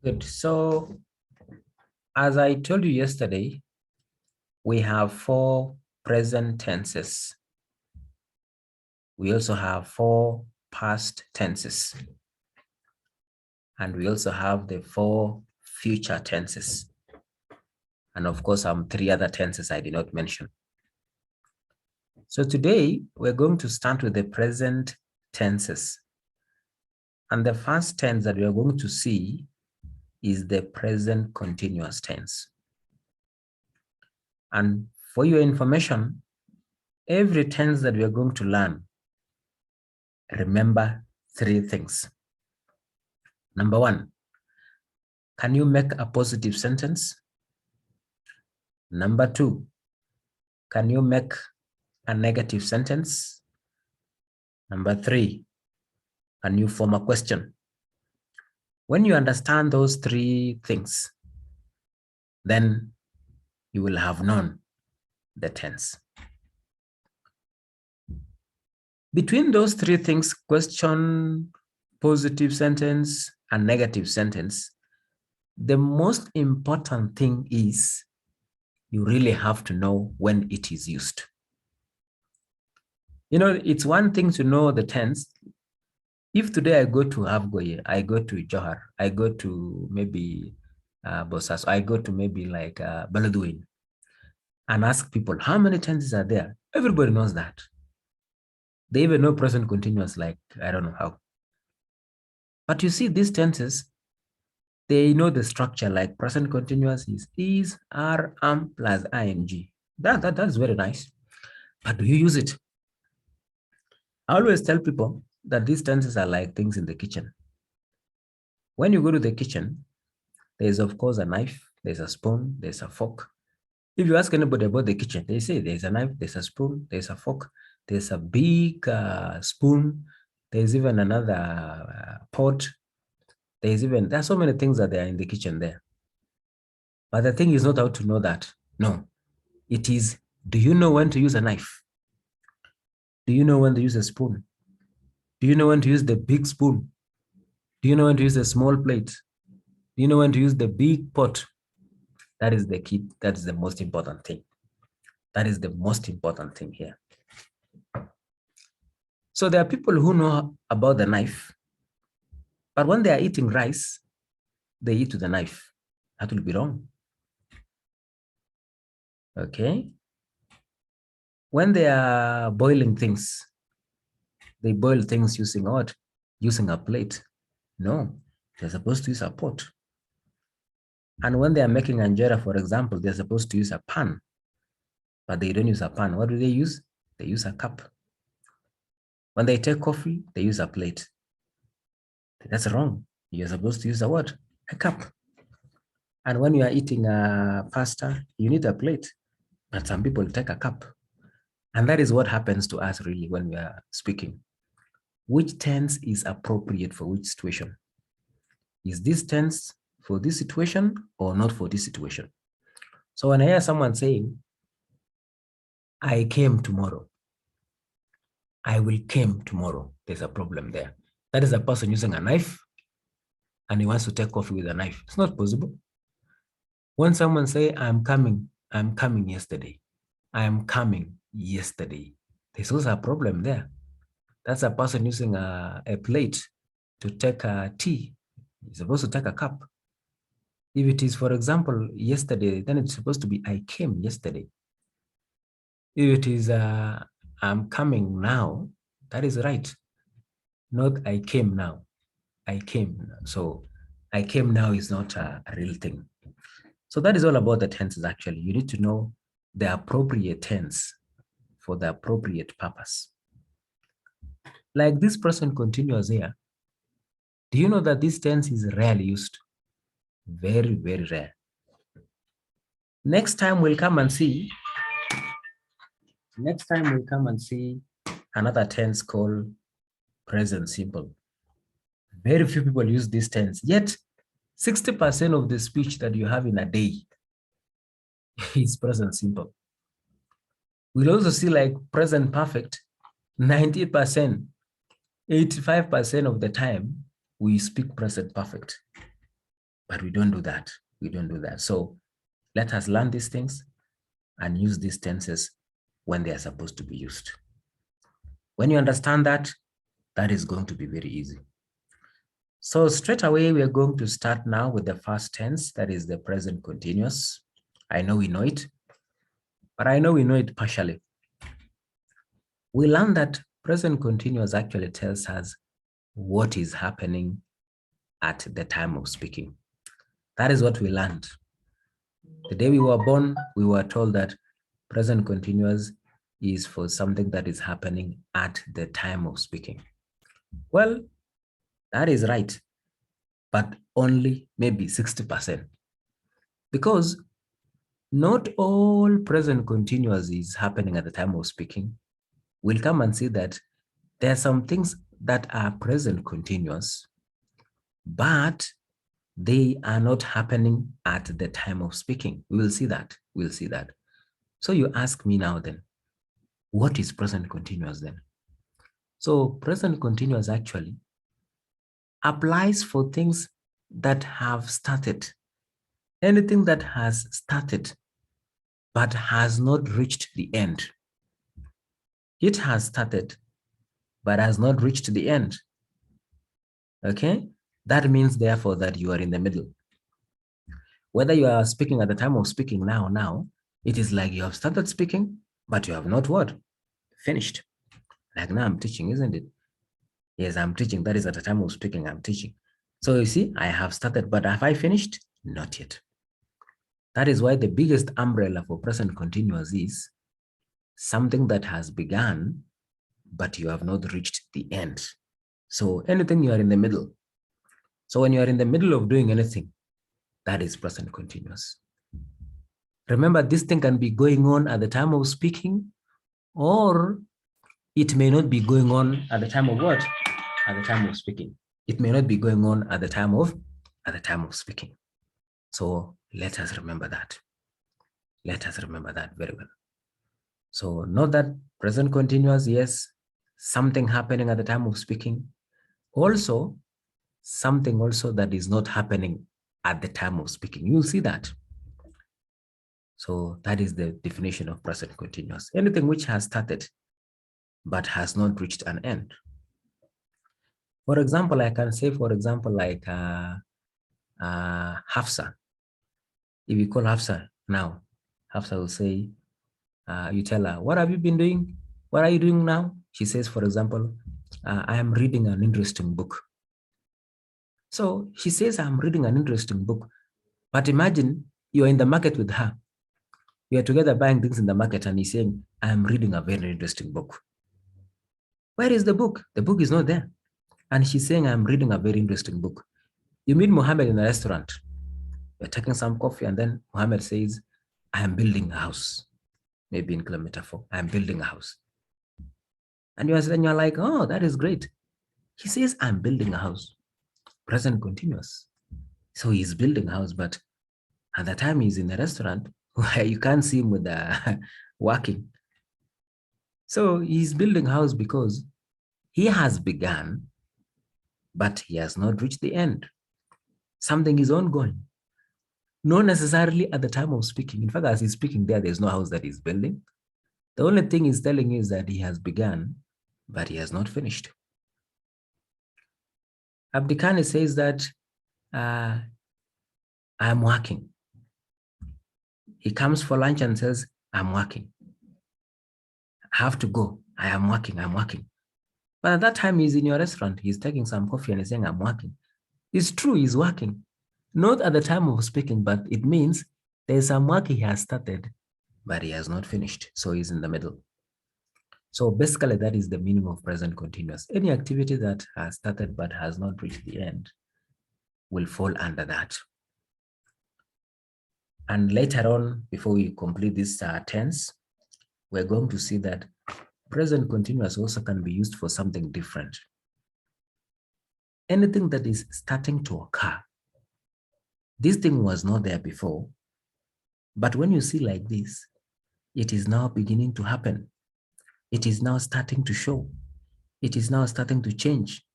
Good. So, as I told you yesterday, we have four present tenses. We also have four past tenses. And we also have the four future tenses. And of course, three other tenses I did not mention. So today, we're going to start with the present tenses. And the first tense that we are going to see is the present continuous tense. And for your information, every tense that we are going to learn, remember three things. Number one, can you make a positive sentence? Number two, can you make a negative sentence? Number three, can you form a question? When you understand those three things, then you will have known the tense. Between those three things, question, positive sentence, and negative sentence, the most important thing is you really have to know when it is used. You know, it's one thing to know the tense. If today I go to Afgoye, I go to Johar, I go to maybe Bosas, I go to maybe like Baladuin and ask people, how many tenses are there? Everybody knows that. They even know present continuous, like, I don't know how. But you see, these tenses, they know the structure, like present continuous is, are, am, plus ing. That's very nice. But do you use it? I always tell people that these tenses are like things in the kitchen. When you go to the kitchen, there's of course a knife, there's a spoon, there's a fork. If you ask anybody about the kitchen, they say there's a knife, there's a spoon, there's a fork, there's a big spoon, there's even another pot. There's so many things that are in the kitchen there. But the thing is not how to know that. No, it is, do you know when to use a knife? Do you know when to use a spoon? Do you know when to use the big spoon? Do you know when to use a small plate? Do you know when to use the big pot? That is the key. That is the most important thing. That is the most important thing here. So there are people who know about the knife, but when they are eating rice, they eat with the knife. That will be wrong. Okay. When they are boiling things, they boil things using what? Using a plate. No, they're supposed to use a pot. And when they are making injera, for example, they're supposed to use a pan, but they don't use a pan. What do they use? They use a cup. When they take coffee, they use a plate. That's wrong. You're supposed to use a what? A cup. And when you are eating a pasta, you need a plate, but some people take a cup. And that is what happens to us really when we are speaking. Which tense is appropriate for which situation? Is this tense for this situation or not for this situation? So when I hear someone saying, I came tomorrow, I will came tomorrow, there's a problem there. That is a person using a knife and he wants to take coffee with a knife. It's not possible. When someone say, I'm coming yesterday, I am coming yesterday, there's also a problem there. That's a person using a plate to take a tea. He's supposed to take a cup. If it is, for example, yesterday, then it's supposed to be, I came yesterday. If it is, I'm coming now, that is right. Not I came now. I came. So I came now is not a real thing. So that is all about the tenses actually. You need to know the appropriate tense for the appropriate purpose. Like this present continuous here. Do you know that this tense is rarely used? Very, very rare. Next time we'll come and see another tense called present simple. Very few people use this tense, yet 60% of the speech that you have in a day is present simple. We'll also see like present perfect, 90%, 85% of the time we speak present perfect. But we don't do that. We don't do that. So let us learn these things and use these tenses when they are supposed to be used. When you understand that, that is going to be very easy. So straight away, we are going to start now with the first tense, that is the present continuous. I know we know it, but I know we know it partially. We learned that present continuous actually tells us what is happening at the time of speaking. That is what we learned. The day we were born, we were told that present continuous is for something that is happening at the time of speaking. Well, that is right, but only maybe 60%. Because not all present continuous is happening at the time of speaking. We'll come and see that there are some things that are present continuous, but they are not happening at the time of speaking. We will see that. We'll see that. So you ask me now then, what is present continuous then? So present continuous actually applies for things that have started. Anything that has started but has not reached the end. It has started but has not reached the end. Okay? That means therefore that you are in the middle. Whether you are speaking at the time of speaking now, it is like you have started speaking, but you have not what? Finished. Like now I'm teaching, isn't it? Yes, I'm teaching. That is at the time of speaking, I'm teaching. So you see, I have started, but have I finished? Not yet. That is why the biggest umbrella for present continuous is something that has begun, but you have not reached the end. So anything you are in the middle. So when you are in the middle of doing anything, that is present continuous. Remember, this thing can be going on at the time of speaking, or it may not be going on at the time of what? At the time of speaking. It may not be going on at the time of speaking. So let us remember that. Let us remember that very well. So note that present continuous, yes, something happening at the time of speaking. Also, something also that is not happening at the time of speaking. You'll see that. So that is the definition of present continuous. Anything which has started but has not reached an end. For example, I can say, for example, like Hafsa. If you call Hafsa now, Hafsa will say, you tell her, what have you been doing? What are you doing now? She says, for example, I am reading an interesting book. So she says, I'm reading an interesting book. But imagine you're in the market with her. You are together buying things in the market and he's saying, I'm reading a very interesting book. Where is the book? The book is not there. And she's saying, I'm reading a very interesting book. You meet Muhammad in a restaurant. You're taking some coffee and then Muhammad says, I am building a house. Maybe in kilometer 4, I'm building a house. And you're like, oh, that is great. He says, I'm building a house. Present continuous. So he's building a house, but at the time he's in the restaurant, where you can't see him with the working. So he's building a house because he has begun, but he has not reached the end. Something is ongoing. Not necessarily at the time of speaking. In fact, as he's speaking there's no house that he's building. The only thing he's telling you is that he has begun, but he has not finished. Abdikani says that I'm working. He comes for lunch and says, I'm working. I have to go. I am working, I'm working. But at that time he's in your restaurant, he's taking some coffee and he's saying, I'm working. It's true, he's working. Not at the time of speaking, but it means there's some work he has started, but he has not finished. So he's in the middle. So basically that is the meaning of present continuous. Any activity that has started but has not reached the end will fall under that. And later on, before we complete this tense, we're going to see that present continuous also can be used for something different. Anything that is starting to occur. This thing was not there before, but when you see like this, it is now beginning to happen. It is now starting to show. It is now starting to change.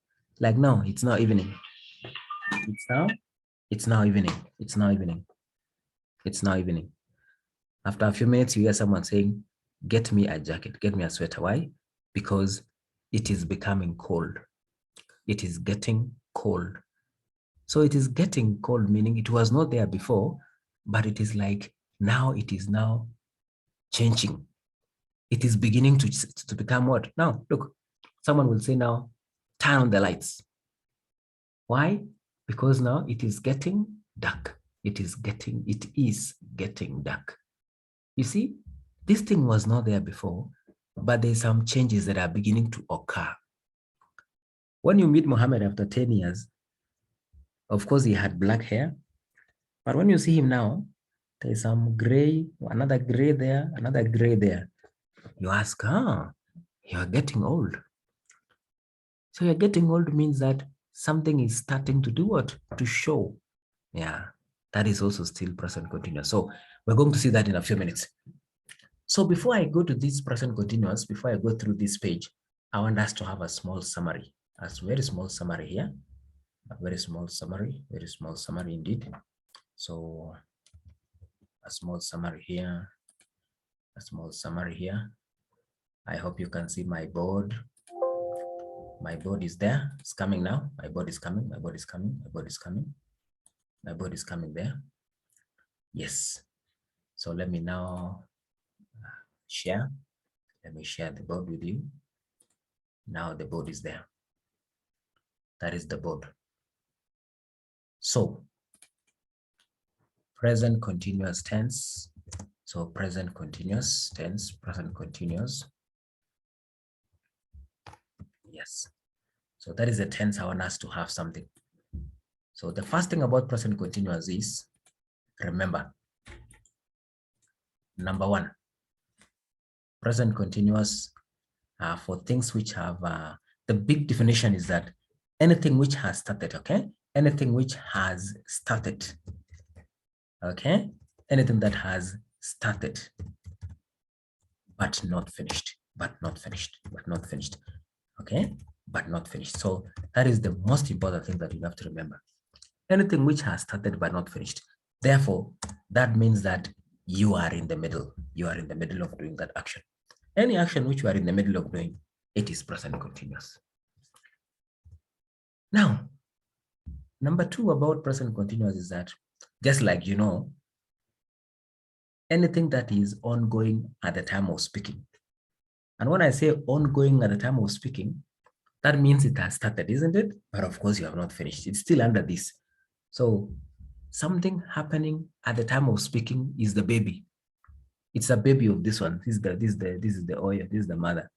Like now, it's now evening. It's now It's now evening. It's now evening. It's now evening. After a few minutes, you hear someone saying, get me a jacket, get me a sweater. Why? Because it is becoming cold. It is getting cold. So it is getting cold, meaning it was not there before, but it is like now it is now changing. It is beginning to become what? Now, look, someone will say now, turn on the lights. Why? Because now it is getting dark. It is getting dark. You see, this thing was not there before, but there's some changes that are beginning to occur. When you meet Muhammad after 10 years, of course, he had black hair. But when you see him now, there's some gray, another gray there, another gray there. You ask, you're getting old. So you're getting old means that something is starting to do what? To show. Yeah, that is also still present continuous. So we're going to see that in a few minutes. So before I go to this present continuous, before I go through this page, I want us to have a small summary, a very small summary here, a very small summary indeed. So a small summary here, a small summary here. I hope you can see my board. My board is there. It's coming now. My board is coming. My board is coming. My board is coming. My board is coming there. Yes. So let me now share. Let me share the board with you. Now the board is there. That is the board. So present continuous tense. So present continuous tense, present continuous. Yes. So that is the tense I want us to have something. So the first thing about present continuous is, remember, number one, present continuous for things which have, the big definition is that anything which has started, okay? Anything which has started, okay? Anything that has started, but not finished, but not finished, but not finished, okay? But not finished. So that is the most important thing that you have to remember. Anything which has started but not finished. Therefore, that means that you are in the middle. You are in the middle of doing that action. Any action which you are in the middle of doing, it is present continuous. Now, number two about present continuous is that, just like you know, anything that is ongoing at the time of speaking. And when I say ongoing at the time of speaking, that means it has started, isn't it? But of course, you have not finished. It's still under this. So something happening at the time of speaking is the baby. It's a baby of this one. This is the oil. This is the mother.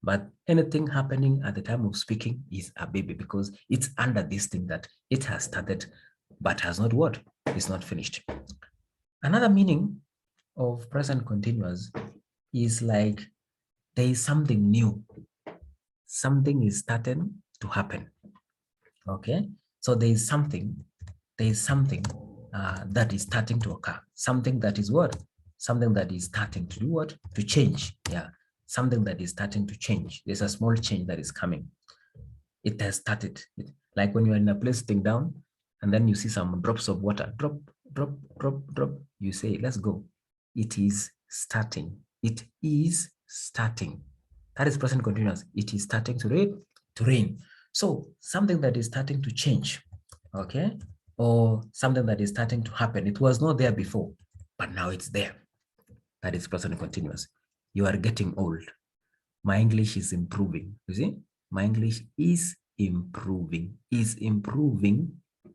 But anything happening at the time of speaking is a baby because it's under this thing that it has started, but has not what? It's not finished. Another meaning of present continuous is like there is something new. Something is starting to happen. Okay, so there is something that is starting to occur. Something that is what? Something that is starting to do what? To change. Yeah, something that is starting to change. There's a small change that is coming. It has started. Like when you're in a place sitting down and then you see some drops of water, drop, drop, drop, drop. You say, let's go. It is starting. It is starting. That is present continuous. It is starting to rain. So something that is starting to change, okay? Or something that is starting to happen. It was not there before, but now it's there. That is present continuous. You are getting old. My English is improving. You see? My English is improving. Is improving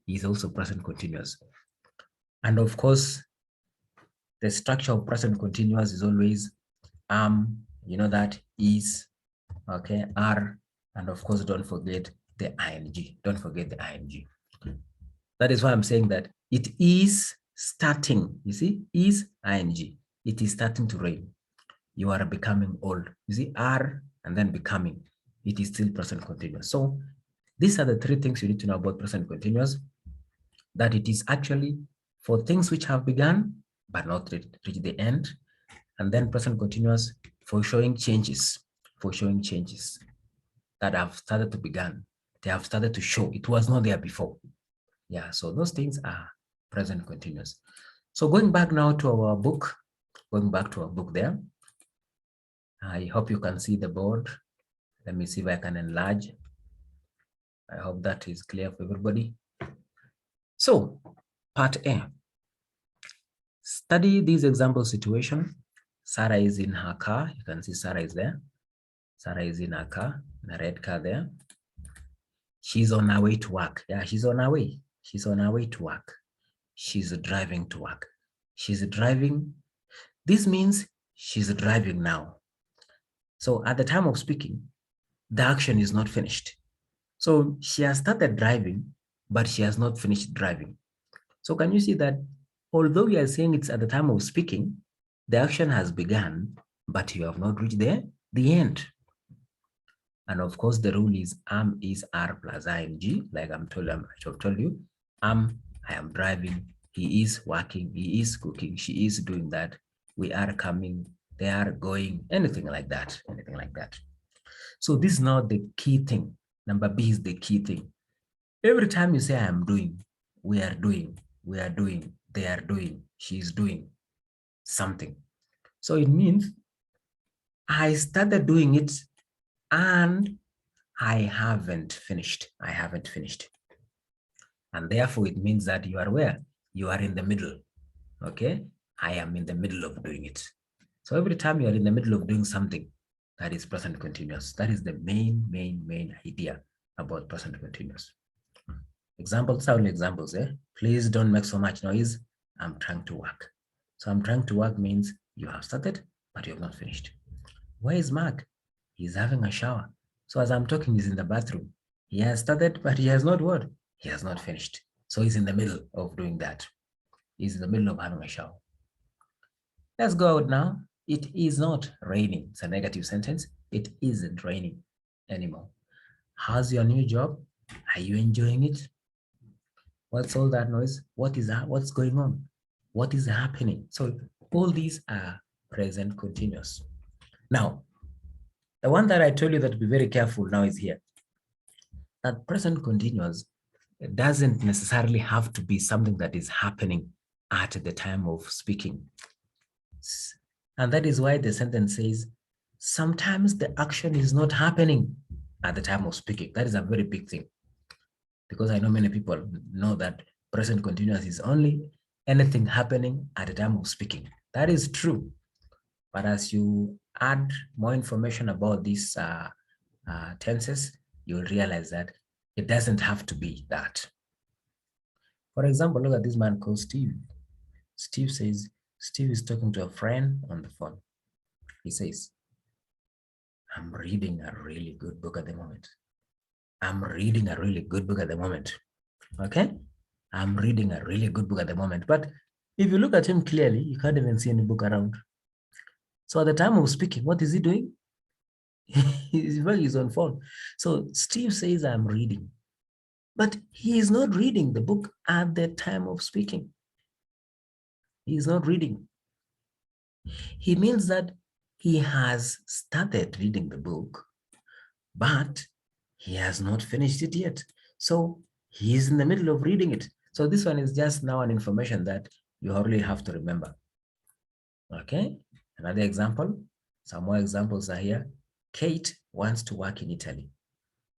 is also present continuous. And of course, the structure of present continuous is always you know that is, okay, are, and of course, don't forget the ing. Don't forget the ing. That is why I'm saying that it is starting. You see, is ing. It is starting to rain. You are becoming old. You see, are and then becoming. It is still present continuous. So these are the three things you need to know about present continuous. That it is actually for things which have begun but not reach the end. And then present continuous for showing changes. For showing changes that have started to begin. They have started to show. It was not there before. Yeah, so those things are present continuous. So going back now to our book, there. I hope you can see the board. Let me see if I can enlarge. I hope that is clear for everybody. So part A, study this example situation. Sarah is in her car. You can see Sarah is there. Sarah is in her car, in a red car there. She's on her way to work. Yeah, she's on her way. She's on her way to work. She's driving to work. She's driving. This means she's driving now. So at the time of speaking, the action is not finished. So she has started driving, but she has not finished driving. So can you see that although we are saying it's at the time of speaking, the action has begun, but you have not reached the end. And of course, the rule is am is R plus ing, like I have told you. I am driving, he is working, he is cooking, she is doing that, we are coming, they are going, anything like that. So this is not the key thing. Number B is the key thing. Every time you say I am doing, we are doing, they are doing, she is doing something. So it means I started doing it and I haven't finished. And therefore it means that you are where? You are in the middle. Okay? I am in the middle of doing it. So every time you are in the middle of doing something, that is present continuous. That is the main idea about present continuous. Examples, only examples. Please don't make so much noise. I'm trying to work. So I'm trying to work means you have started, but you have not finished. Where is Mark? He's having a shower. So as I'm talking, he's in the bathroom. He has started, but he has not what? He has not finished. So he's in the middle of doing that. He's in the middle of having a shower. Let's go out now. It is not raining. It's a negative sentence. It isn't raining anymore. How's your new job? Are you enjoying it? What's all that noise? What is that? What's going on? What is happening? So all these are present continuous. Now, the one that I told you that to be very careful now is here. That present continuous doesn't necessarily have to be something that is happening at the time of speaking. And that is why the sentence says, sometimes the action is not happening at the time of speaking. That is a very big thing. Because I know many people know that present continuous is only anything happening at the time of speaking. That is true. But as you add more information about these tenses, you'll realize that it doesn't have to be that. For example, look at this man called Steve. Steve says, Steve is talking to a friend on the phone. He says, I'm reading a really good book at the moment. I'm reading a really good book at the moment. Okay? I'm reading a really good book at the moment. But if you look at him clearly, you can't even see any book around. So at the time of speaking, what is he doing? He's on his own phone. So Steve says, I'm reading. But he is not reading the book at the time of speaking. He is not reading. He means that he has started reading the book, but he has not finished it yet. So he is in the middle of reading it. So this one is just now an information that you only have to remember. Okay, another example, some more examples are here. Kate wants to work in Italy.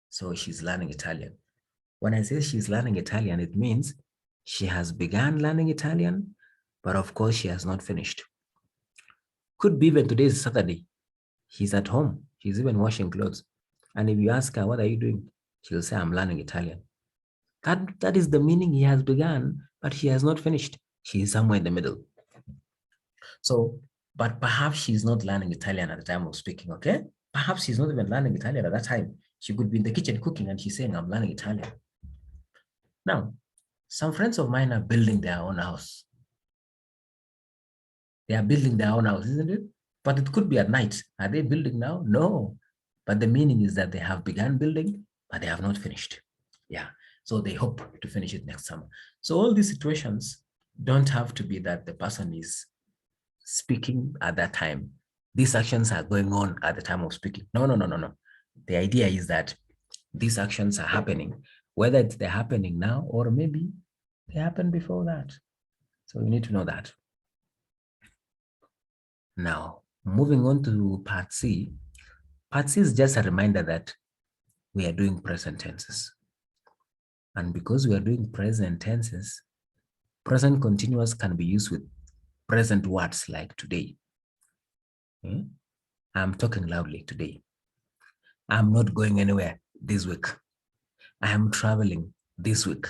So she's learning Italian. When I say she's learning Italian, it means she has begun learning Italian, but of course she has not finished. Could be even today is Saturday. She's at home. She's even washing clothes. And if you ask her, what are you doing? She'll say, I'm learning Italian. That is the meaning. He has begun, but he has not finished. She is somewhere in the middle. So, but perhaps she's not learning Italian at the time of speaking, okay? Perhaps she's not even learning Italian at that time. She could be in the kitchen cooking and she's saying, I'm learning Italian. Now, some friends of mine are building their own house. They are building their own house, isn't it? But it could be at night. Are they building now? No. But the meaning is that they have begun building, but they have not finished. Yeah. So they hope to finish it next summer. So all these situations don't have to be that the person is speaking at that time. These actions are going on at the time of speaking. No. The idea is that these actions are happening, whether they're happening now or maybe They happened before that. So you need to know that. Now, moving on to part C. Part C is just a reminder that we are doing present tenses. And because we are doing present tenses, present continuous can be used with present words like today. I'm talking loudly today. I'm not going anywhere this week. I am traveling this week.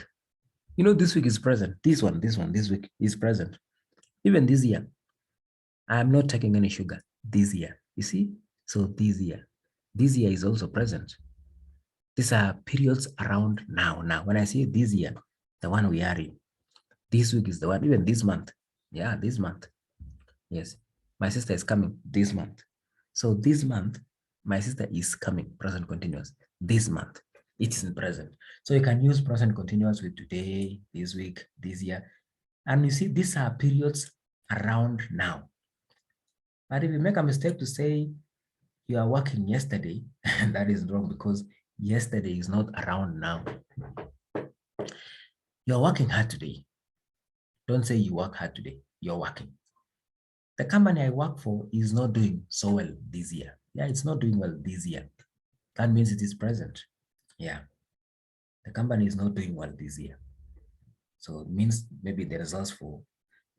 You know, this week is present. This week is present. Even this year, I am not taking any sugar this year. You see? So this year is also present. These are periods around now. Now, when I say this year, the one we are in, this week is the one, even this month. Yeah, this month. Yes, my sister is coming this month. So this month, my sister is coming, present continuous. This month, it is in present. So you can use present continuous with today, this week, this year. And you see, these are periods around now. But if you make a mistake to say you are working yesterday, that is wrong because yesterday is not around now. You're working hard today. Don't say you work hard today. You're working. The company I work for is not doing so well this year. Yeah, it's not doing well this year. That means it is present. Yeah. The company is not doing well this year. So it means maybe the results for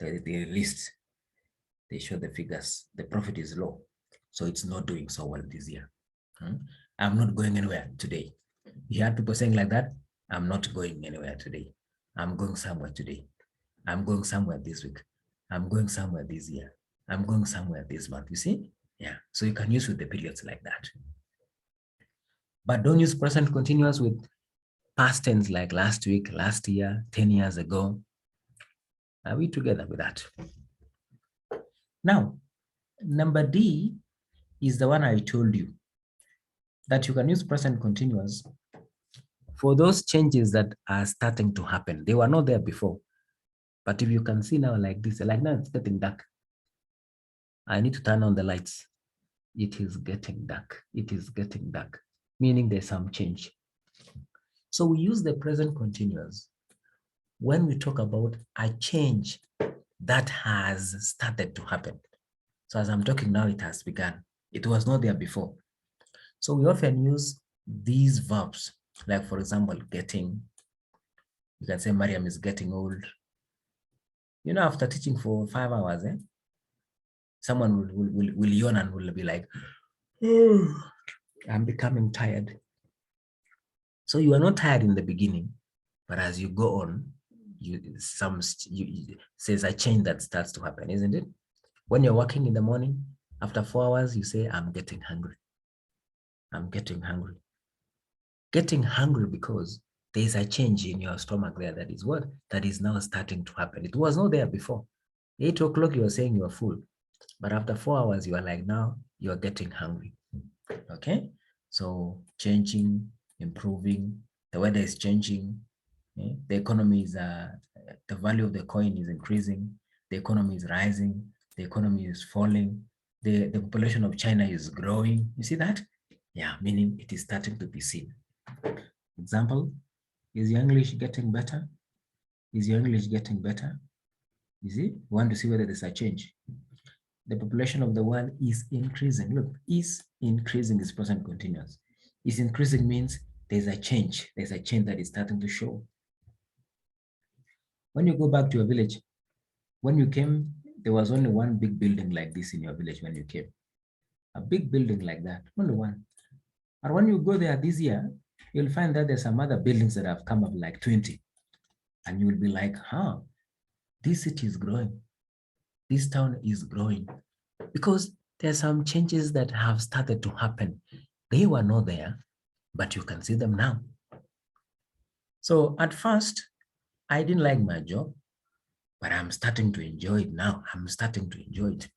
the list, they show the figures, the profit is low. So it's not doing so well this year. I'm not going anywhere today. You had people saying like that, I'm not going anywhere today. I'm going somewhere today. I'm going somewhere this week. I'm going somewhere this year. I'm going somewhere this month. You see? Yeah. So you can use with the periods like that. But don't use present continuous with past tense like last week, last year, 10 years ago. Are we together with that? Now, number D is the one I told you that you can use present continuous for those changes that are starting to happen. They were not there before. But if you can see now like this, like now it's getting dark. I need to turn on the lights. It is getting dark. It is getting dark, meaning there's some change. So we use the present continuous when we talk about a change that has started to happen. So as I'm talking now, it has begun. It was not there before. So we often use these verbs, like for example, getting. You can say Mariam is getting old. You know, after teaching for 5 hours, someone will yawn and will be like, oh, I'm becoming tired. So you are not tired in the beginning, but as you go on, there's a change that starts to happen, isn't it? When you're working in the morning, after 4 hours, you say, I'm getting hungry. I'm getting hungry. Getting hungry because there's a change in your stomach there. That is what? That is now starting to happen. It was not there before. 8 o'clock, you were saying you are full. But after 4 hours, you are like, now you're getting hungry. Okay? So changing, improving, the weather is changing. Okay? The economy is, the value of the coin is increasing. The economy is rising. The economy is falling. The population of China is growing. You see that? Yeah, meaning it is starting to be seen. Example, is your English getting better? Is your English getting better? You see, we want to see whether there's a change. The population of the world is increasing. Look, is increasing is present continuous. Is increasing means there's a change. There's a change that is starting to show. When you go back to your village, when you came, there was only one big building like this in your village when you came. A big building like that, only one. But when you go there this year, you'll find that there's some other buildings that have come up like 20. And you will be like, huh, this city is growing. This town is growing. Because there's some changes that have started to happen. They were not there, but you can see them now. So at first, I didn't like my job, but I'm starting to enjoy it now. I'm starting to enjoy it.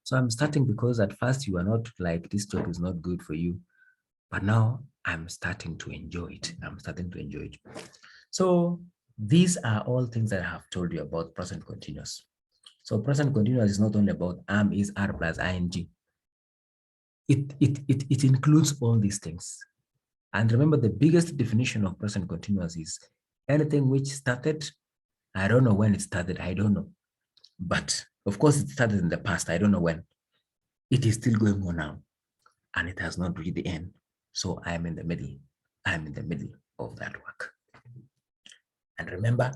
So I'm starting because at first you are not like, this job is not good for you. But now I'm starting to enjoy it. I'm starting to enjoy it. So these are all things that I have told you about present continuous. So present continuous is not only about am, is, are plus ing. It includes all these things. And remember, the biggest definition of present continuous is anything which started I don't know when it started. I don't know. But of course, it started in the past. I don't know when. It is still going on now. And it has not reached the end. So I am in the middle. I am in the middle of that work. And remember,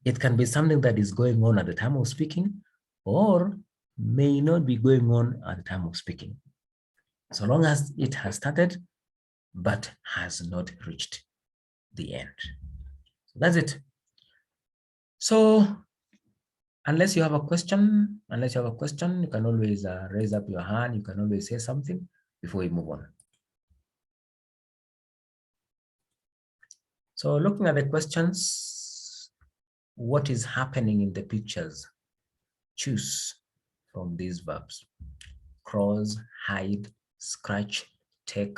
it can be something that is going on at the time of speaking or may not be going on at the time of speaking. So long as it has started, but has not reached the end. So that's it. So unless you have a question, you can always raise up your hand. You can always say something before we move on. So looking at the questions, what is happening in the pictures? Choose from these verbs: cross, hide, scratch, take,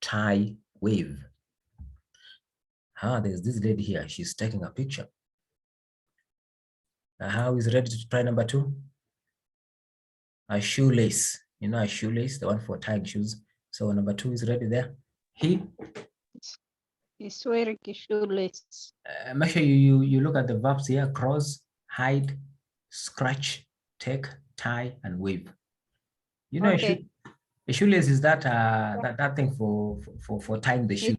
tie, wave. There's this lady here. She's taking a picture. How is ready to try number 2? A shoelace. You know a shoelace, the one for tying shoes. So number 2 is ready there. He's wearing a shoelace. Make sure you look at the verbs here: cross, hide, scratch, take, tie, and wave. You know, Okay. a shoelace is that that thing for tying the shoe.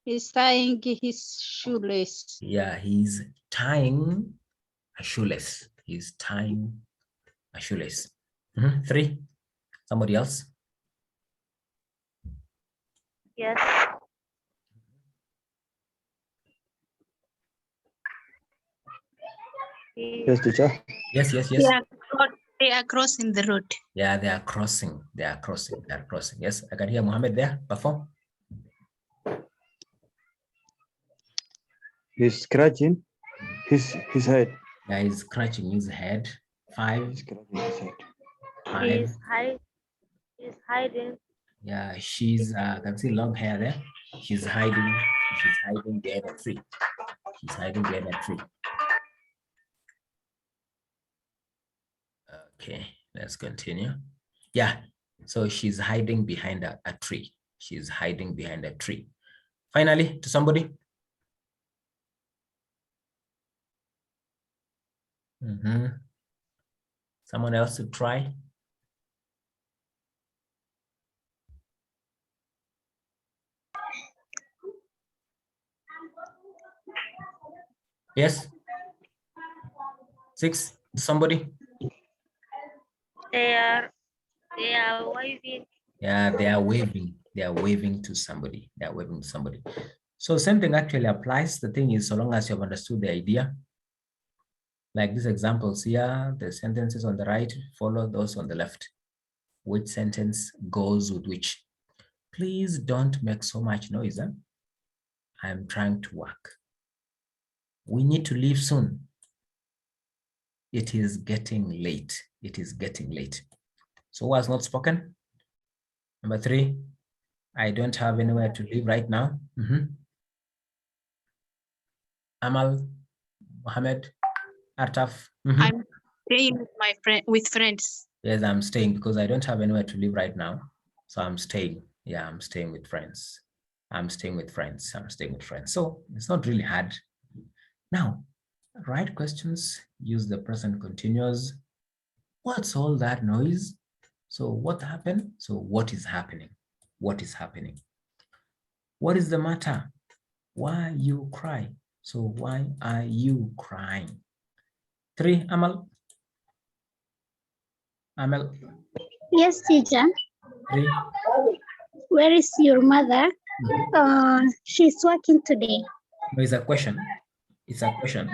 He's tying his shoelace. Yeah, he's tying a shoelace. He's tying a shoelace. 3. Somebody else? Yes. Yes, teacher. Yes. They are crossing the road. Yeah, they are crossing. Yes, I can hear Mohammed there. Perform. He's scratching his head. Yeah, he's scratching his head. 5. He's scratching his head. 5. He's hiding. Yeah, she's I can see long hair there. She's hiding behind a tree. She's hiding behind a tree. Okay, let's continue. Yeah, so she's hiding behind a tree. She's hiding behind a tree. Finally, to somebody. Someone else to try. Yes. 6. Somebody. They are waving. Yeah, they are waving. They are waving to somebody. They are waving to somebody. So same thing actually applies. The thing is, so long as you have understood the idea, like these examples here, the sentences on the right follow those on the left. Which sentence goes with which? Please don't make so much noise. I'm trying to work. We need to leave soon. It is getting late. It is getting late. So who has not spoken? Number 3, I don't have anywhere to live right now. Amal, Mohammed, Artaf. I'm staying with friends. Yes, I'm staying because I don't have anywhere to live right now. So I'm staying. Yeah, I'm staying with friends. I'm staying with friends. So it's not really hard. Now, write questions, use the present continuous. What's all that noise? So what happened? So what is happening? What is happening? What is the matter? Why you cry? So why are you crying? 3, Amal. Amal. Yes, teacher. 3. Where is your mother? She's working today. No, it's a question. It's a question.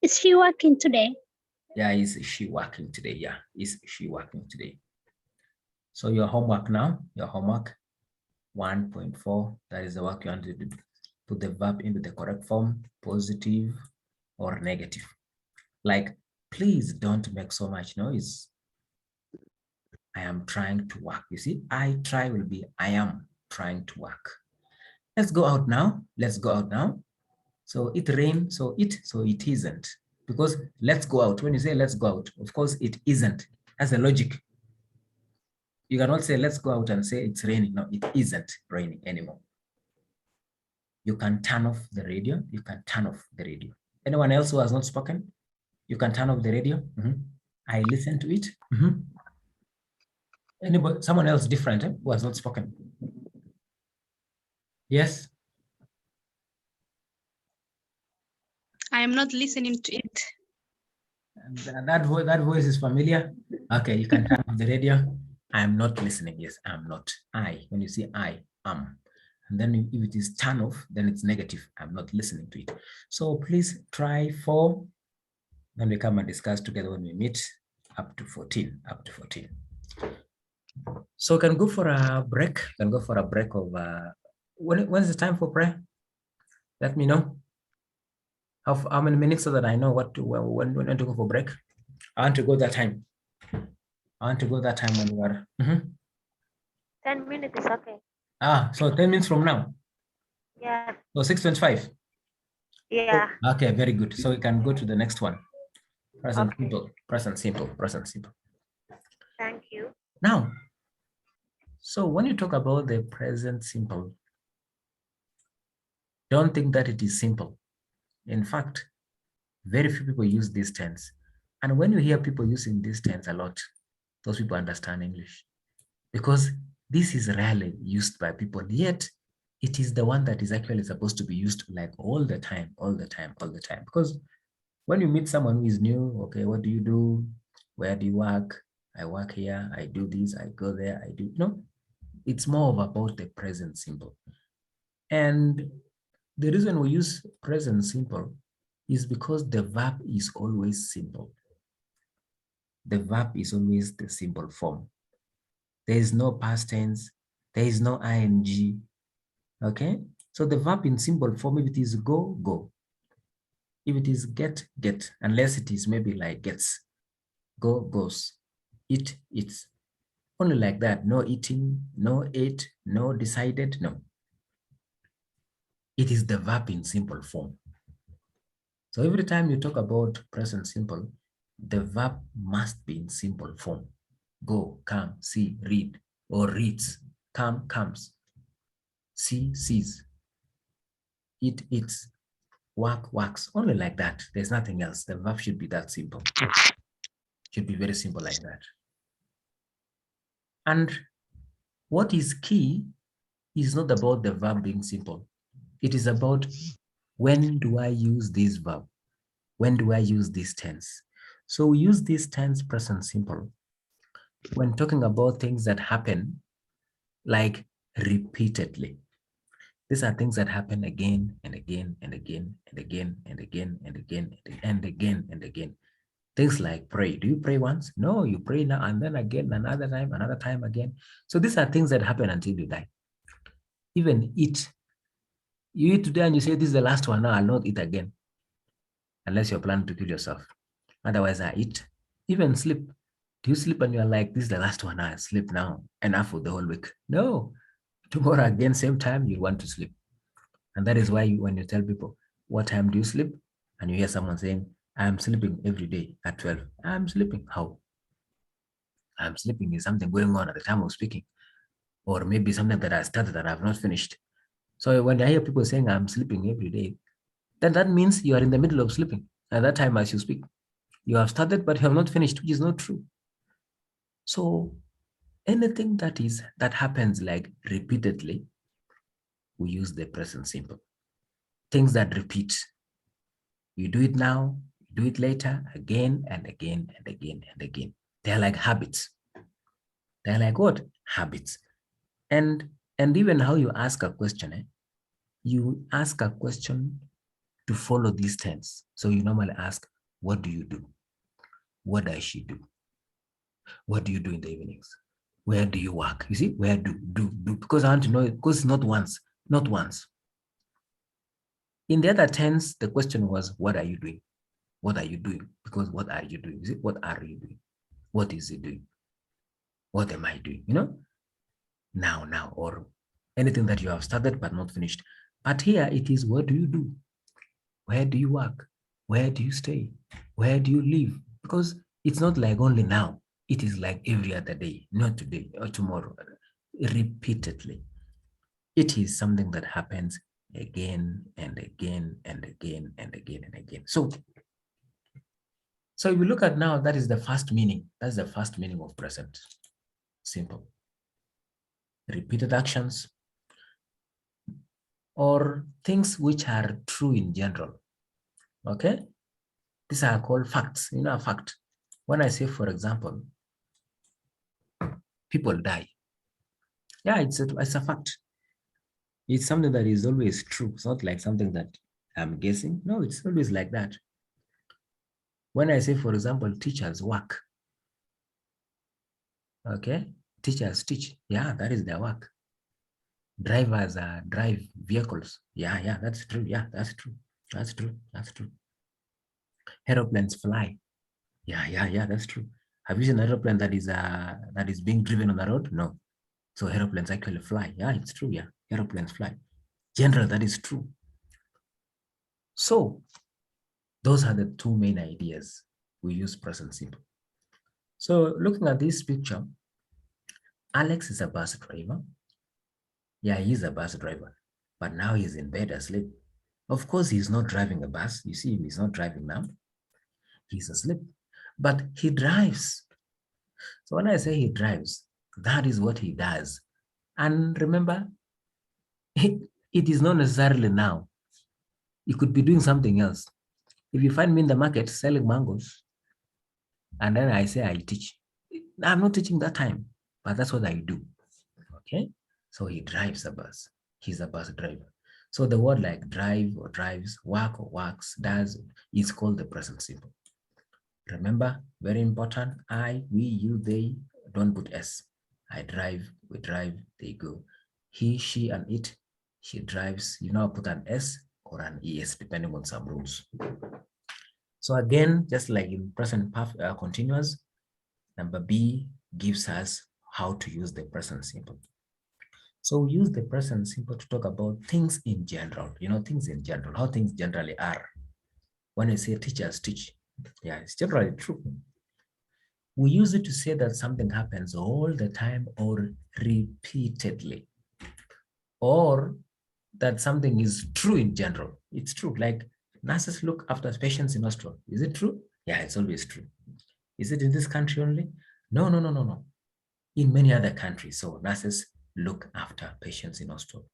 Is she working today? Yeah, is she working today? Yeah, is she working today? So your homework now, your homework 1.4, that is the work you want to do. Put the verb into the correct form, positive or negative. Like, please don't make so much noise. I am trying to work. You see, I try will be I am trying to work. Let's go out now. Let's go out now. So it rained, so it isn't. Because let's go out. When you say let's go out, of course it isn't. That's the logic. You cannot say let's go out and say it's raining. No, it isn't raining anymore. You can turn off the radio. You can turn off the radio. Anyone else who has not spoken? You can turn off the radio. I listen to it. Anybody, someone else different who has not spoken? Yes. I am not listening to it. And that voice is familiar. Okay, you can turn off the radio. I am not listening. Yes, I'm not. I, when you say I am, and then if it is turn off, then it's negative. I'm not listening to it. So please try 4. Then we come and discuss together when we meet up to 14. So we can go for a break. Can go for a break of when's the time for prayer? Let me know. How many minutes so that I know what to when to go for break. I want to go that time. When we are. 10 minutes is okay. So 10 minutes from now. Yeah. So 6:25. Yeah. Okay, very good. So we can go to the next one. Present Okay. simple. Present simple. Thank you. Now, so when you talk about the present simple, don't think that it is simple. In fact, very few people use this tense. And when you hear people using this tense a lot, those people understand English. Because this is rarely used by people, yet it is the one that is actually supposed to be used like all the time. Because when you meet someone who is new, okay, what do you do? Where do you work? I work here, I do this, I go there, I do, it's more of about the present simple. And the reason we use present simple is because the verb is always simple. The verb is always the simple form. There is no past tense, there is no ing, okay? So the verb in simple form, if it is go, go. If it is get, get, unless it is maybe like gets, go, goes, eat, eats. Only like that, no eating, no ate, no decided, no. It is the verb in simple form. So every time you talk about present simple, the verb must be in simple form. Go, come, see, read, or reads, come, comes, see, sees, eat, eats, work, works, only like that. There's nothing else. The verb should be that simple. Should be very simple like that. And what is key is not about the verb being simple. It is about when do I use this verb? When do I use this tense? So we use this tense present simple when talking about things that happen like repeatedly. These are things that happen again and again and again and again and again and again and again and again. Things like pray. Do you pray once? No, you pray now and then again, another time again. So these are things that happen until you die. Even eat. You eat today and you say, this is the last one, now I'll not eat again. Unless you're planning to kill yourself. Otherwise, I eat. Even sleep. Do you sleep and you're like, this is the last one, I sleep now, enough for the whole week? No. Tomorrow again, same time, you want to sleep. And that is why when you tell people, what time do you sleep? And you hear someone saying, I'm sleeping every day at 12. I'm sleeping. How? I'm sleeping is something going on at the time of speaking. Or maybe something that I started that I have not finished. So when I hear people saying I'm sleeping every day, then that means you are in the middle of sleeping at that time as you speak. You have started, but you have not finished, which is not true. So anything that happens like repeatedly, we use the present simple. Things that repeat. You do it now, you do it later, again and again and again and again. They're like habits. They're like what? Habits. And even how you ask a question, you ask a question to follow these tense. So you normally ask, what do you do? What does she do? What do you do in the evenings? Where do you work? You see, where do, because I want to know it, because it's not once. In the other tense, the question was, what are you doing? What are you doing? Because what are you doing? Is it what are you doing? What is he doing? What am I doing? Now, or anything that you have started but not finished. But here it is, what do you do? Where do you work? Where do you stay? Where do you live? Because it's not like only now. It is like every other day, not today or tomorrow, repeatedly. It is something that happens again and again and again and again and again. So if we look at now, that is the first meaning. That's the first meaning of present simple. Repeated actions or things which are true in general. Okay? These are called facts. You know, a fact. When I say, for example, people die. Yeah, it's a fact. It's something that is always true. It's not like something that I'm guessing. No, it's always like that. When I say, for example, teachers work. Okay? Teachers teach. Yeah, that is their work. Drivers drive vehicles. Yeah, that's true. Yeah, that's true. That's true. That's true. Aeroplanes fly. Yeah, that's true. Have you seen an aeroplane that is being driven on the road? No. So aeroplanes actually fly. Yeah, it's true. Yeah, aeroplanes fly. General, that is true. So those are the two main ideas we use present simple. So looking at this picture, Alex is a bus driver. Yeah, he's a bus driver, but now he's in bed asleep. Of course, he's not driving a bus. You see, he's not driving now. He's asleep, but he drives. So when I say he drives, that is what he does. And remember, it is not necessarily now. He could be doing something else. If you find me in the market selling mangoes, and then I say I teach, I'm not teaching that time, but that's what I do. Okay, so he drives a bus. He's a bus driver. So the word like drive or drives, work or works, does is called the present simple. Remember, very important, I, we, you, they, don't put S. I drive, we drive, they go. He, she, and it, she drives, you now put an S or an ES depending on some rules. So again, just like in present continuous, number B gives us how to use the present simple. So we use the present simple to talk about things in general, you know, things in general, how things generally are. When I say teachers teach, yeah, it's generally true. We use it to say that something happens all the time or repeatedly, or that something is true in general. It's true, like nurses look after patients in hospital. Is it true? Yeah, it's always true. Is it in this country only? No. In many other countries, so nurses look after patients in hospital.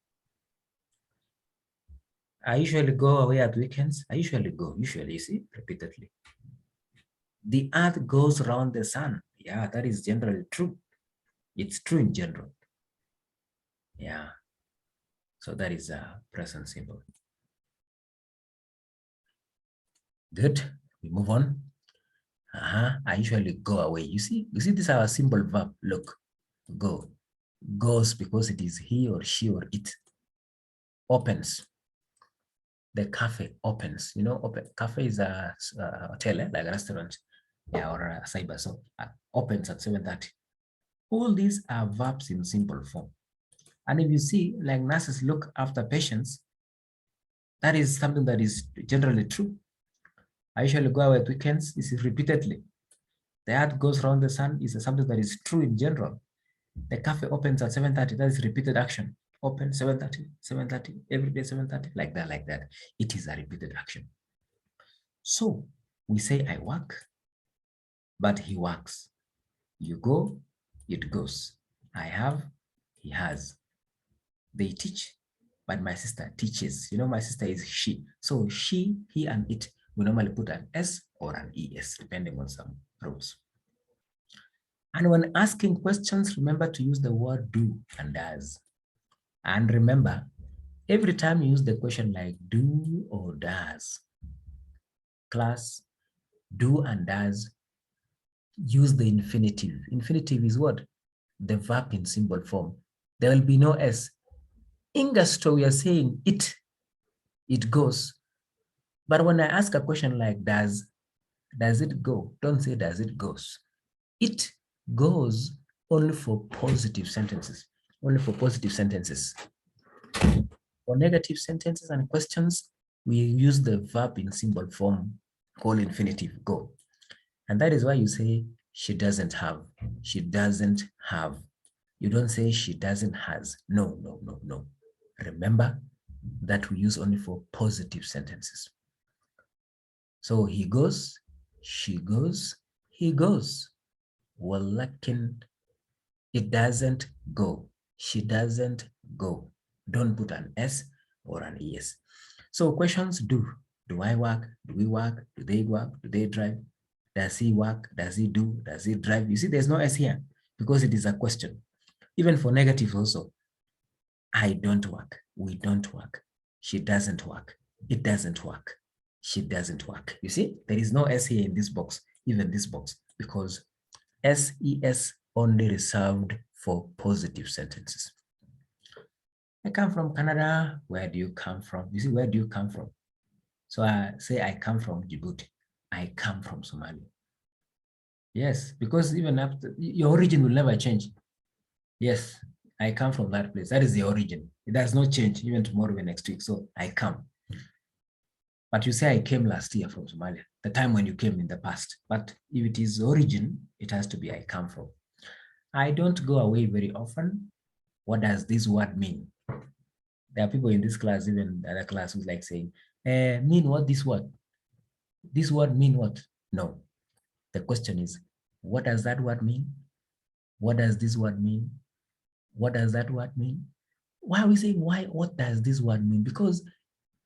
I usually go away at weekends. I usually go, you see, repeatedly. The earth goes around the sun. Yeah, that is generally true. It's true in general. Yeah. So that is a present simple. Good. We move on. I usually go away. You see this is our simple verb. Look, go. Goes because it is he or she or it. Opens. The cafe opens. You know, open. Cafe is a hotel, like a restaurant, yeah, or a cyber. So opens at 7:30. All these are verbs in simple form. And if you see, like nurses look after patients, that is something that is generally true. I usually go away at weekends. This is repeatedly. The earth goes around the sun is something that is true in general. The cafe opens at 7:30. That is repeated action. Open 7:30, 7:30, every day 7:30, like that. It is a repeated action. So we say I work, but he works. You go, it goes. I have, he has. They teach, but my sister teaches. You know, my sister is she. So she, he, and it, we normally put an S or an ES, depending on some rules. And when asking questions, remember to use the word do and does. And remember, every time you use the question like do or does, class, do and does, use the infinitive. Infinitive is what? The verb in symbol form. There will be no S. In Gusto, we are saying it goes. But when I ask a question like does it go? Don't say does it goes. It goes only for positive sentences. Only for positive sentences. For negative sentences and questions, we use the verb in symbol form called infinitive, go. And that is why you say she doesn't have. She doesn't have. You don't say she doesn't has. No. Remember, that we use only for positive sentences. So he goes, she goes, he goes. ولكن it doesn't go. She doesn't go. Don't put an S or an ES. So questions do. Do I work? Do we work? Do they work? Do they drive? Does he work? Does he do? Does he drive? You see, there's no S here because it is a question. Even for negative also. I don't work. We don't work. She doesn't work. It doesn't work. She doesn't work. You see, there is no S here in this box, even this box, because SES only reserved for positive sentences. I come from Canada. Where do you come from? You see, where do you come from? So I say I come from Djibouti. I come from Somalia. Yes, because even after your origin will never change. Yes, I come from that place. That is the origin. It does not change even tomorrow or next week. So I come. But you say I came last year from Somalia, the time when you came in the past. But if it is origin, it has to be I come from. I don't go away very often. What does this word mean? There are people in this class, even the other class, who's like saying, mean what this word? This word mean what? No. The question is, what does that word mean? What does this word mean? What does that word mean? Why are we saying why? What does this word mean? Because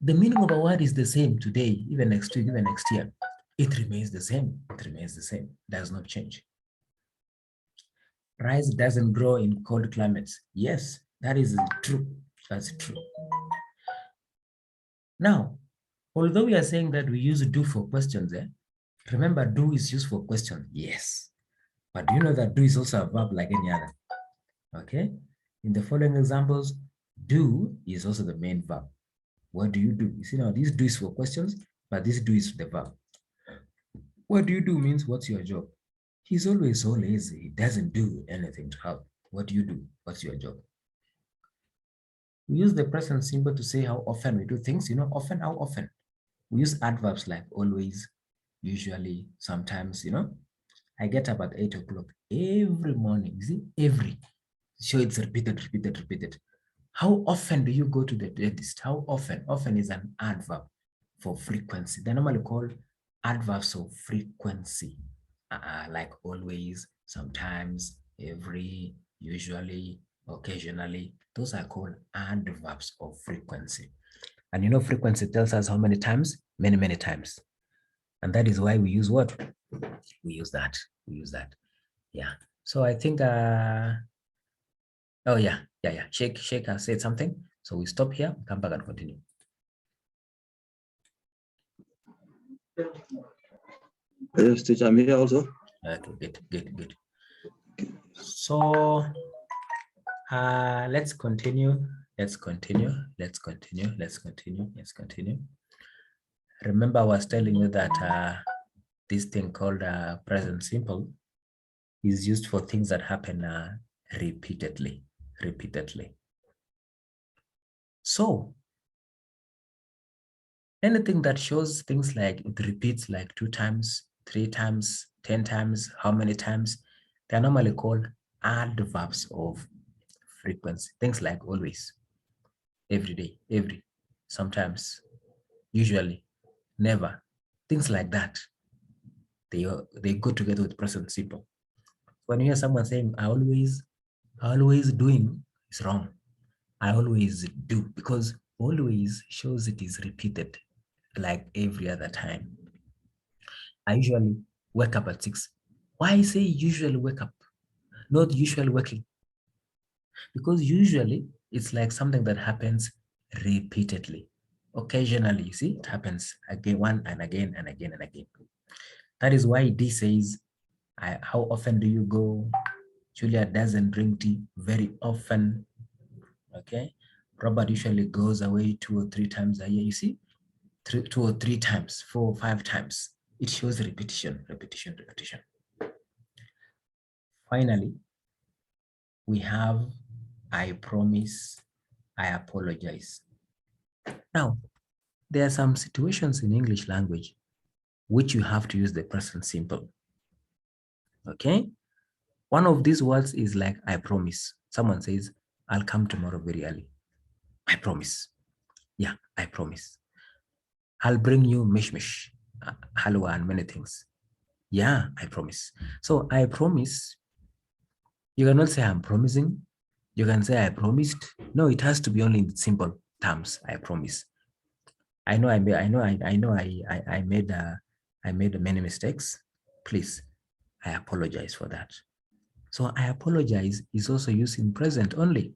the meaning of a word is the same today, even next week, even next year. It remains the same. It remains the same. Does not change. Rice doesn't grow in cold climates. Yes, that is true. That's true. Now, although we are saying that we use do for questions, remember do is used for questions. Yes. But do you know that do is also a verb like any other? Okay. In the following examples, do is also the main verb. What do you do? You see now, this do is for questions, but this do is the verb. What do you do means what's your job? He's always so lazy. He doesn't do anything to help. What do you do? What's your job? We use the present simple to say how often we do things. You know, often, how often? We use adverbs like always, usually, sometimes, you know. I get up at 8 o'clock every morning. You see, every. So it's repeated, repeated, repeated. How often do you go to the dentist? How often? Often is an adverb for frequency. They're normally called adverbs of frequency, like always, sometimes, every, usually, occasionally. Those are called adverbs of frequency. And you know, frequency tells us how many times? Many, many times. And that is why we use what? We use that. We use that. Yeah. So I think, oh yeah. Sheikh has said something. So we stop here, come back and continue. Yes, teacher, I'm here also. Okay, good. So let's continue. Remember, I was telling you that this thing called present simple is used for things that happen repeatedly. So anything that shows things like it repeats like 2 times, 3 times, 10 times, how many times, they're normally called adverbs of frequency. Things like always, every day, every, sometimes, usually, never, things like that. They go together with present simple. When you hear someone saying I always doing, is wrong. I always do, because always shows it is repeated like every other time. I usually wake up at 6. Why say usually wake up, not usually waking? Because usually it's like something that happens repeatedly. Occasionally, you see, it happens again, one and again and again and again. That is why D says, how often do you go? Julia doesn't drink tea very often. Okay. Robert usually goes away 2 or 3 times a year. You see, 2 or 3 times, 4 or 5 times. It shows repetition. Finally, we have I promise, I apologize. Now, there are some situations in English language which you have to use the present simple. Okay? One of these words is like I promise. Someone says, I'll come tomorrow very early. I promise. Yeah, I promise. I'll bring you mishmish, halwa, and many things. Yeah, I promise. So I promise. You cannot say I'm promising. You can say I promised. No, it has to be only in simple terms. I promise. I know I made many mistakes. Please, I apologize for that. So I apologize is also used in present only,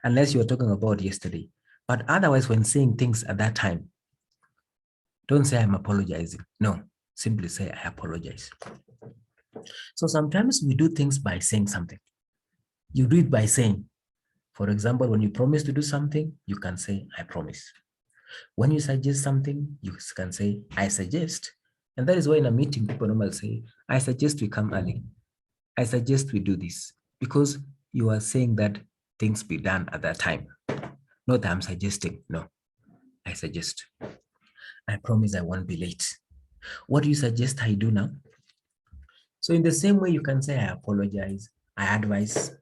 unless you're talking about yesterday. But otherwise, when saying things at that time, don't say I'm apologizing. No, simply say I apologize. So sometimes we do things by saying something. You do it by saying, for example, when you promise to do something, you can say, I promise. When you suggest something, you can say, I suggest. And that is why in a meeting, people normally say, I suggest we come early. I suggest we do this, because you are saying that things be done at that time. Not that I'm suggesting, no, I suggest. I promise I won't be late. What do you suggest I do now? So in the same way, you can say, I apologize, I advise.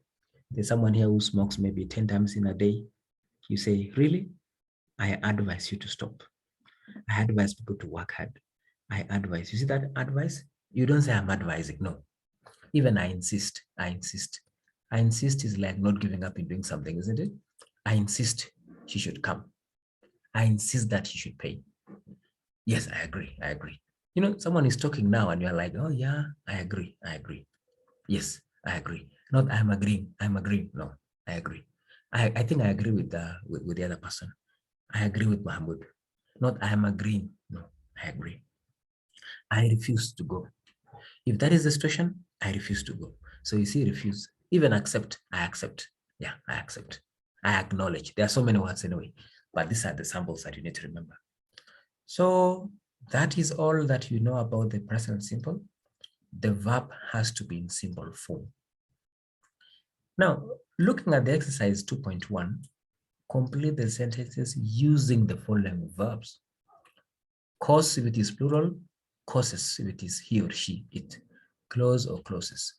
There's someone here who smokes maybe 10 times in a day. You say, really? I advise you to stop. I advise people to work hard. I advise. You see that advice? You don't say I'm advising. No. Even I insist. I insist. I insist is like not giving up in doing something, isn't it? I insist she should come. I insist that she should pay. Yes, I agree. I agree. You know, someone is talking now and you're like, oh yeah, I agree. I agree. Yes, I agree. Not I'm agreeing. I'm agreeing. No, I agree. I think I agree with the other person. I agree with Mahmoud. Not I'm agreeing. No, I agree. I refuse to go. If that is the situation, I refuse to go. So you see, refuse. Even accept, I accept. Yeah, I accept. I acknowledge. There are so many words anyway, but these are the samples that you need to remember. So that is all that you know about the present simple. The verb has to be in simple form. Now, looking at the exercise 2.1, complete the sentences using the following verbs. Course if it is plural, courses if it is he or she, it. Close or closes.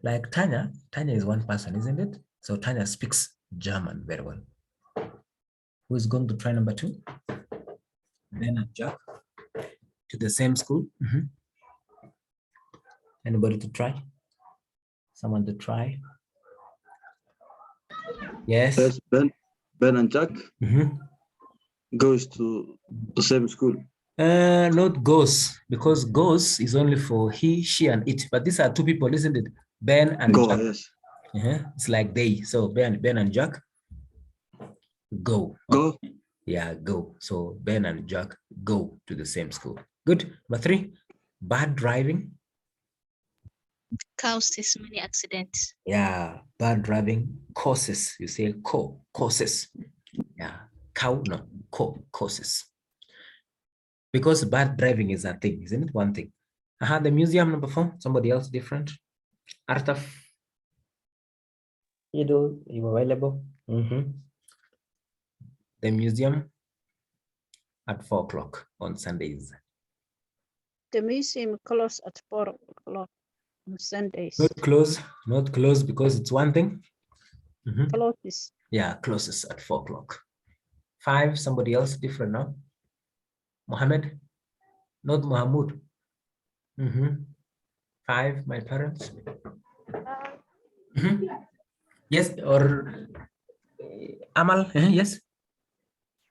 Like Tanya is one person, isn't it? So Tanya speaks German very well. Who is going to try number 2? Ben and Jack to the same school. Anybody to try? Someone to try? Yes. Yes, Ben and Jack goes to the same school. Not goes, because goes is only for he, she, and it. But these are two people, isn't it? Ben and Go, Jack. yes. It's like they. So Ben and Jack go. Go. Yeah, go. So Ben and Jack go to the same school. Good. Number 3, bad driving. Causes many accidents. Yeah, bad driving causes. You say causes. Yeah, cow, no, causes. Because bad driving is a thing, isn't it? One thing. The museum, number 4. Somebody else different. Artaf. You available? The museum at 4 o'clock on Sundays. The museum closed at 4 o'clock on Sundays. Not close because it's one thing. Closes. Yeah, closes at 4 o'clock. 5, somebody else different now. Mohammed, not Mahmoud. 5, my parents. Yes, or Amal, yes.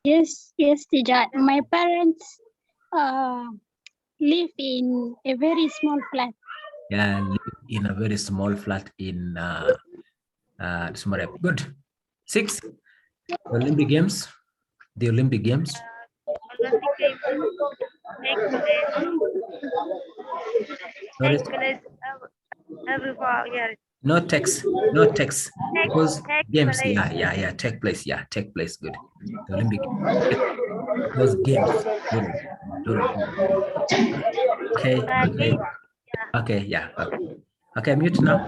Yes, teacher. My parents live in a very small flat. Yeah, live in a very small flat in Sumarep. Good. 6, Olympic Games. The Olympic Games. Olympic Games take place every 4 years. No text. Because games, take place. Yeah, take place. Good. The Olympic. Those games. Okay, yeah. Okay, mute now.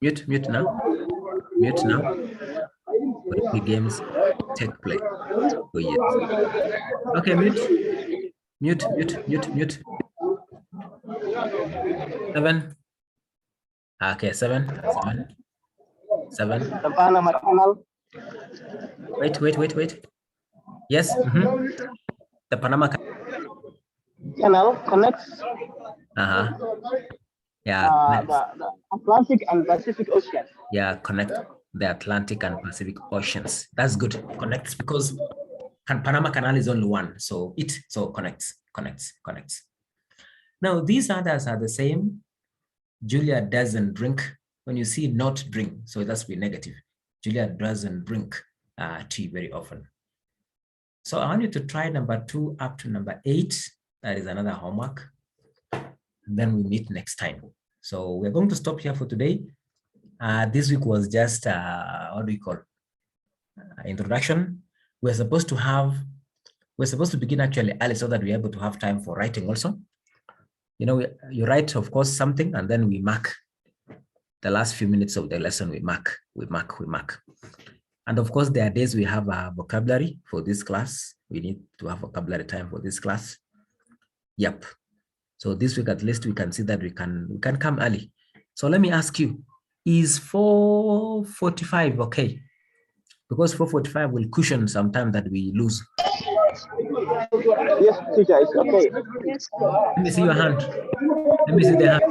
Mute now. Olympic Games take place. Oh, yes. Okay, mute. 7. Okay, 7. Wait. Yes. The Panama Canal connects yeah, the Atlantic and Pacific Ocean. yeah, connect the Atlantic and Pacific Oceans. That's good. Connects because Panama Canal is only one, so connects. Now these others are the same. Julia doesn't drink. When you see not drink, so that's be negative. Julia doesn't drink tea very often. So I want you to try number 2 up to number 8. That is another homework. And then we meet next time. So we're going to stop here for today. This week was just, what do we call? Introduction. We're supposed to begin actually early so that we're able to have time for writing also. You know, you write, of course, something, and then we mark the last few minutes of the lesson. We mark. And of course, there are days we have a vocabulary for this class. We need to have vocabulary time for this class. Yep. So this week, at least we can see that we can come early. So let me ask you, is 4:45 okay? Because 4:45 will cushion some time that we lose. Yes, teacher, it's okay. Yes. Let me see your hand. Let me see the hand.